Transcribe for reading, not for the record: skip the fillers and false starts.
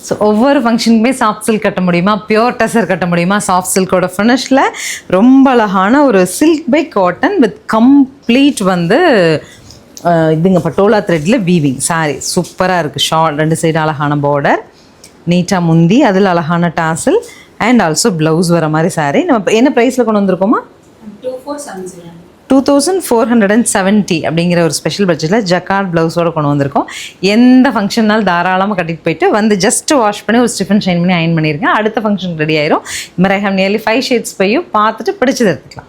So ஒவ்வொரு ஃபங்க்ஷனுக்குமே soft silk கட்ட முடியுமா, பியோர் டசர் கட்ட முடியுமா, சாஃப்ட் சில்கோட ஃபினிஷில் ரொம்ப அழகான ஒரு silk by cotton with complete வந்து இதுங்க பட்டோலா த்ரெட்டில் வீவிங் சாரி சூப்பராக இருக்குது. ஷார்ட் 2 சைடு அழகான பார்டர், நீட்டாக முந்தி, அதில் அழகான டாசில் அண்ட் ஆல்சோ ப்ளவுஸ் வர மாதிரி சாரி. நம்ம என்ன ப்ரைஸில் கொண்டு வந்திருக்கோமா? 2470 அப்படிங்கிற ஒரு ஸ்பெஷல் பட்ஜெட்டில் ஜக்கார்ட் ப்ளவுஸோடு கொண்டு வந்திருக்கோம். எந்த ஃபங்க்ஷன்னாலும் தாராளமாக கட்டிட்டு போயிட்டு வந்து ஜஸ்ட் வாஷ் பண்ணி ஒரு ஸ்டிஃபன் ஷைன் பண்ணி அயன் பண்ணியிருக்கேன். அடுத்த ஃபங்க்ஷன் ரெடி ஆயிரும். இது மாதிரி ஐ ஹவ் நியர்லி 5 ஷேட்ஸ் போயும் பார்த்துட்டு பிடிச்சது எடுத்துக்கலாம்.